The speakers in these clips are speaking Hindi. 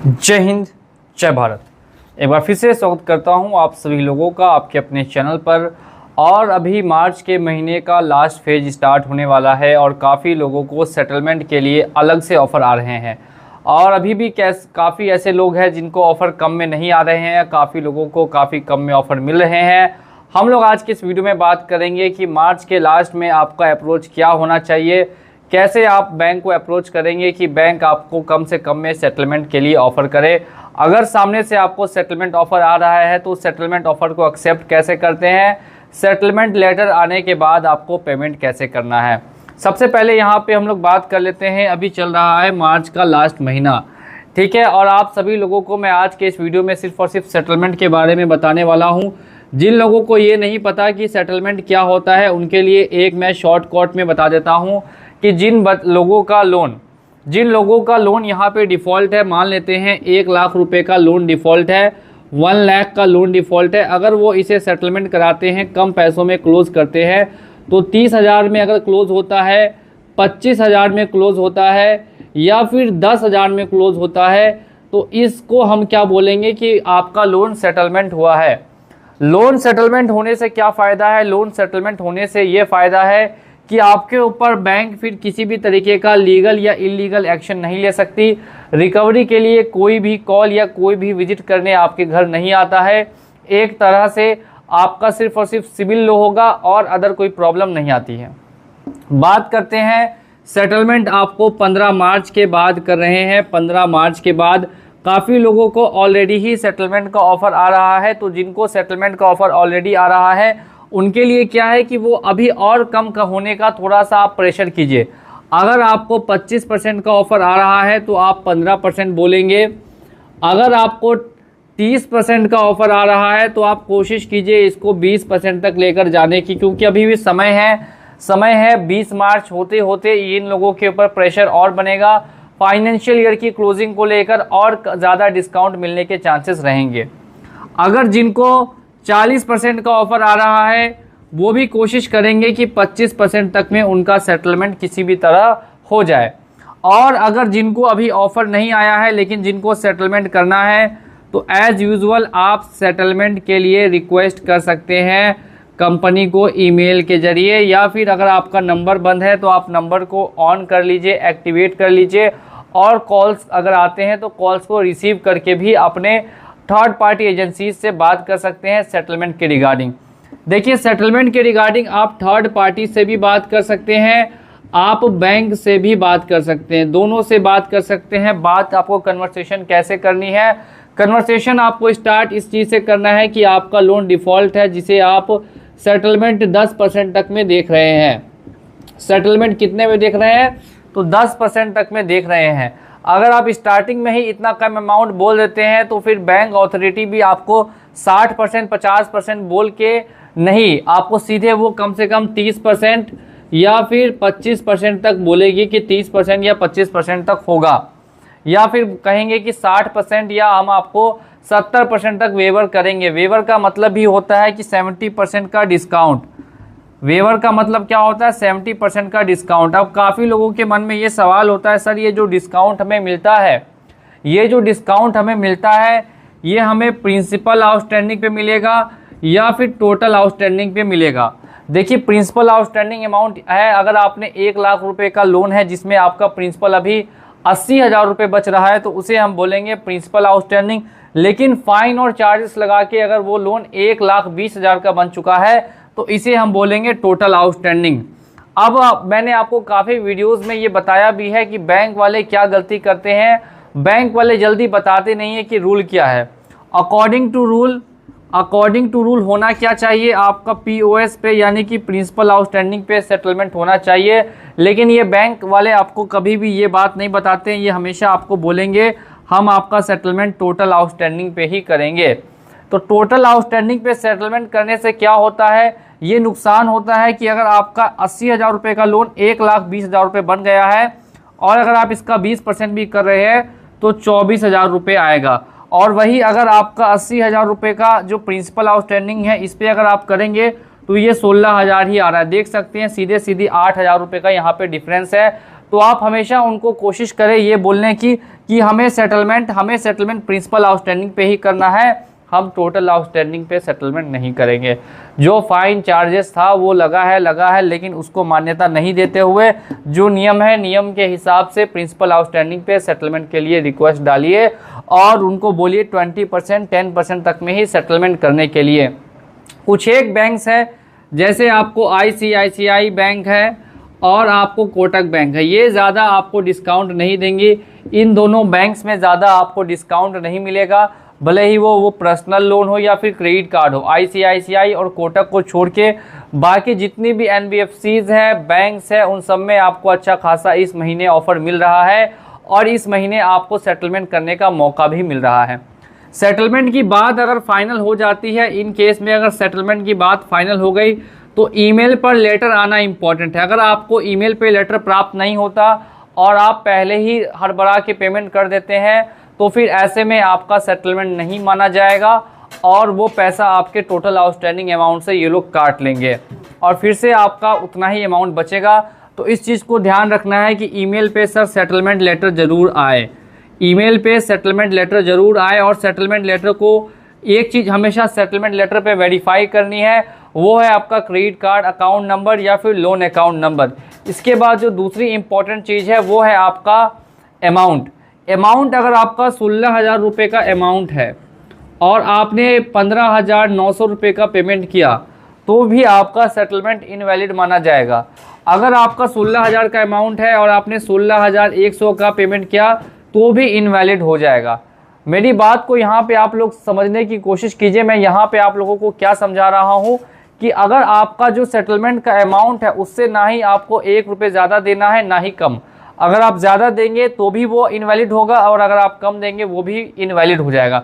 जय हिंद, जय भारत। एक बार फिर से स्वागत करता हूं आप सभी लोगों का आपके अपने चैनल पर। और अभी मार्च के महीने का लास्ट फेज स्टार्ट होने वाला है और काफ़ी लोगों को सेटलमेंट के लिए अलग से ऑफ़र आ रहे हैं। और अभी भी काफ़ी ऐसे लोग हैं जिनको ऑफ़र कम में नहीं आ रहे हैं, काफ़ी लोगों को काफ़ी कम में ऑफ़र मिल रहे हैं। हम लोग आज के इस वीडियो में बात करेंगे कि मार्च के लास्ट में आपका अप्रोच क्या होना चाहिए, कैसे आप बैंक को अप्रोच करेंगे कि बैंक आपको कम से कम में सेटलमेंट के लिए ऑफ़र करे। अगर सामने से आपको सेटलमेंट ऑफ़र आ रहा है तो सेटलमेंट ऑफ़र को एक्सेप्ट कैसे करते हैं, सेटलमेंट लेटर आने के बाद आपको पेमेंट कैसे करना है। सबसे पहले यहाँ पे हम लोग बात कर लेते हैं। अभी चल रहा है मार्च का लास्ट महीना, ठीक है। और आप सभी लोगों को मैं आज के इस वीडियो में सिर्फ और सिर्फ सेटलमेंट के बारे में बताने वाला हूँ। जिन लोगों को ये नहीं पता कि सेटलमेंट क्या होता है उनके लिए एक मैं शॉर्टकट में बता देता हूँ कि जिन लोगों का लोन यहाँ पे डिफ़ॉल्ट है, मान लेते हैं 1 लाख रुपए का लोन डिफ़ॉल्ट है, 1 लाख का लोन डिफ़ॉल्ट है, अगर वो इसे सेटलमेंट कराते हैं, कम पैसों में क्लोज़ करते हैं तो 30,000 में अगर क्लोज़ होता है, 25,000 में क्लोज़ होता है या फिर 10,000 में क्लोज़ होता है, तो इसको हम क्या बोलेंगे कि आपका लोन सेटलमेंट हुआ है। लोन सेटलमेंट होने से क्या फ़ायदा है? लोन सेटलमेंट होने से ये फ़ायदा है कि आपके ऊपर बैंक फिर किसी भी तरीके का लीगल या इलीगल एक्शन नहीं ले सकती। रिकवरी के लिए कोई भी कॉल या कोई भी विजिट करने आपके घर नहीं आता है। एक तरह से आपका सिर्फ और सिर्फ सिविल लो होगा और अदर कोई प्रॉब्लम नहीं आती है। बात करते हैं सेटलमेंट आपको 15 मार्च के बाद कर रहे हैं। 15 मार्च के बाद काफ़ी लोगों को ऑलरेडी ही सेटलमेंट का ऑफ़र आ रहा है। तो जिनको सेटलमेंट का ऑफ़र ऑलरेडी आ रहा है उनके लिए क्या है कि वो अभी और कम का होने का थोड़ा सा आप प्रेशर कीजिए। अगर आपको 25% का ऑफ़र आ रहा है तो आप 15% बोलेंगे। अगर आपको 30% का ऑफ़र आ रहा है तो आप कोशिश कीजिए इसको 20% तक लेकर जाने की, क्योंकि अभी भी समय है 20 मार्च होते होते इन लोगों के ऊपर प्रेशर और बनेगा। फाइनेंशियल ईयर की क्लोजिंग को लेकर और ज़्यादा डिस्काउंट मिलने के चांसेस रहेंगे। अगर जिनको 40% का ऑफ़र आ रहा है वो भी कोशिश करेंगे कि 25% तक में उनका सेटलमेंट किसी भी तरह हो जाए। और अगर जिनको अभी ऑफ़र नहीं आया है लेकिन जिनको सेटलमेंट करना है तो एज़ यूजुअल आप सेटलमेंट के लिए रिक्वेस्ट कर सकते हैं कंपनी को ईमेल के ज़रिए, या फिर अगर आपका नंबर बंद है तो आप नंबर को ऑन कर लीजिए, एक्टिवेट कर लीजिए। और कॉल्स अगर आते हैं तो कॉल्स को रिसीव करके भी अपने थर्ड पार्टी एजेंसीज से बात कर सकते हैं सेटलमेंट के रिगार्डिंग। देखिए, सेटलमेंट के रिगार्डिंग आप थर्ड पार्टी से भी बात कर सकते हैं, आप बैंक से भी बात कर सकते हैं, दोनों से बात कर सकते हैं। बात आपको कन्वर्सेशन कैसे करनी है? कन्वर्सेशन आपको स्टार्ट इस चीज़ से करना है कि आपका लोन डिफ़ॉल्ट है जिसे आप सेटलमेंट 10% तक में देख रहे हैं। सेटलमेंट कितने में देख रहे हैं? तो 10% तक में देख रहे हैं। अगर आप स्टार्टिंग में ही इतना कम अमाउंट बोल देते हैं तो फिर बैंक अथॉरिटी भी आपको 60% 50% बोल के नहीं, आपको सीधे वो कम से कम 30% या फिर 25% तक बोलेगी कि 30% या 25% तक होगा, या फिर कहेंगे कि 60% या हम आपको 70% तक वेवर करेंगे। वेवर का मतलब भी होता है कि 70% का डिस्काउंट। वेवर का मतलब क्या होता है? 70% का डिस्काउंट। अब काफ़ी लोगों के मन में ये सवाल होता है, सर ये जो डिस्काउंट हमें मिलता है ये हमें प्रिंसिपल आउटस्टैंडिंग पे मिलेगा या फिर टोटल आउटस्टैंडिंग पे मिलेगा? देखिए, प्रिंसिपल आउटस्टैंडिंग अमाउंट है, अगर आपने 1 लाख रुपए का लोन है जिसमें आपका प्रिंसिपल अभी 80,000 रुपये बच रहा है तो उसे हम बोलेंगे प्रिंसिपल आउटस्टैंडिंग। लेकिन फ़ाइन और चार्जेस लगा के अगर वो लोन 1,20,000 का बन चुका है तो इसे हम बोलेंगे टोटल आउटस्टैंडिंग। अब मैंने आपको काफ़ी वीडियोस में ये बताया भी है कि बैंक वाले क्या गलती करते हैं। बैंक वाले जल्दी बताते नहीं है कि रूल क्या है। अकॉर्डिंग टू रूल होना क्या चाहिए? आपका POS पे यानी कि प्रिंसिपल आउटस्टैंडिंग पे सेटलमेंट होना चाहिए। लेकिन ये बैंक वाले आपको कभी भी ये बात नहीं बताते हैं, ये हमेशा आपको बोलेंगे हम आपका सेटलमेंट टोटल आउटस्टैंडिंग पे ही करेंगे। तो टोटल आउटस्टैंडिंग पे सेटलमेंट करने से क्या होता है? ये नुकसान होता है कि अगर आपका 80,000 रुपये का लोन 1,20,000 रुपये बन गया है और अगर आप इसका 20% भी कर रहे हैं तो 24,000 रुपये आएगा। और वही अगर आपका 80,000 रुपये का जो प्रिंसिपल आउटस्टैंडिंग है इस पर अगर आप करेंगे तो ये 16,000 ही आ रहा है। देख सकते हैं सीधे 8,000 रुपये का यहाँ पे डिफरेंस है। तो आप हमेशा उनको कोशिश करें ये बोलने की कि हमें सेटलमेंट प्रिंसिपल आउटस्टैंडिंग पे ही करना है, हम टोटल आउटस्टैंडिंग पे सेटलमेंट नहीं करेंगे। जो फाइन चार्जेस था वो लगा है, लेकिन उसको मान्यता नहीं देते हुए जो नियम है, नियम के हिसाब से प्रिंसिपल आउटस्टैंडिंग पे सेटलमेंट के लिए रिक्वेस्ट डालिए और उनको बोलिए 20% 10% तक में ही सेटलमेंट करने के लिए। कुछ एक बैंक्स है, जैसे आपको ICICI बैंक है और आपको कोटक बैंक है, ये ज़्यादा आपको डिस्काउंट नहीं देंगी। इन दोनों बैंक्स में ज़्यादा आपको डिस्काउंट नहीं मिलेगा, भले ही वो पर्सनल लोन हो या फिर क्रेडिट कार्ड हो। ICICI और कोटक को छोड़ के बाकी जितनी भी NBFCs है, बैंक्स है, उन सब में आपको अच्छा खासा इस महीने ऑफर मिल रहा है और इस महीने आपको सेटलमेंट करने का मौका भी मिल रहा है। सेटलमेंट की बात अगर फाइनल हो जाती है, इन केस में अगर सेटलमेंट की बात फाइनल हो गई तो ईमेल पर लेटर आना इम्पॉर्टेंट है। अगर आपको ईमेल पे लेटर प्राप्त नहीं होता और आप पहले ही हड़बड़ा के पेमेंट कर देते हैं तो फिर ऐसे में आपका सेटलमेंट नहीं माना जाएगा और वो पैसा आपके टोटल आउटस्टैंडिंग अमाउंट से ये लोग काट लेंगे और फिर से आपका उतना ही अमाउंट बचेगा। तो इस चीज़ को ध्यान रखना है कि ईमेल पे सर सेटलमेंट लेटर ज़रूर आए, ईमेल पे सेटलमेंट लेटर ज़रूर आए। और सेटलमेंट लेटर को एक चीज़ हमेशा सेटलमेंट लेटर पे वेरीफाई करनी है, वो है आपका क्रेडिट कार्ड अकाउंट नंबर या फिर लोन अकाउंट नंबर। इसके बाद जो दूसरी इम्पॉर्टेंट चीज़ है वो है आपका अमाउंट। अगर आपका 16,000 रुपये का अमाउंट है और आपने 15,900 रुपये का पेमेंट किया तो भी आपका सेटलमेंट इनवैलिड माना जाएगा। अगर आपका 16,000 का अमाउंट है और आपने 16,100 का पेमेंट किया तो भी इनवैलिड हो जाएगा। मेरी बात को यहाँ पे आप लोग समझने की कोशिश कीजिए। मैं यहाँ पे आप लोगों को क्या समझा रहा हूँ कि अगर आपका जो सेटलमेंट का अमाउंट है उससे ना ही आपको 1 रुपये ज़्यादा देना है ना ही कम। अगर आप ज़्यादा देंगे तो भी वो इनवैलिड होगा और अगर आप कम देंगे वो भी इनवैलिड हो जाएगा।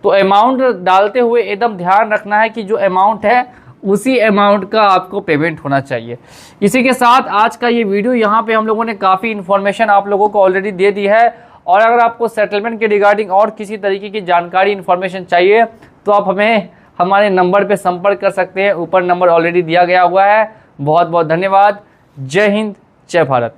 तो अमाउंट डालते हुए एकदम ध्यान रखना है कि जो अमाउंट है उसी अमाउंट का आपको पेमेंट होना चाहिए। इसी के साथ आज का ये वीडियो यहाँ पे हम लोगों ने काफ़ी इन्फॉर्मेशन आप लोगों को ऑलरेडी दे दी है और अगर आपको सेटलमेंट के रिगार्डिंग और किसी तरीके की जानकारी इन्फॉर्मेशन चाहिए तो आप हमें हमारे नंबर पे संपर्क कर सकते हैं। ऊपर नंबर ऑलरेडी दिया गया हुआ है। बहुत बहुत धन्यवाद। जय हिंद, जय भारत।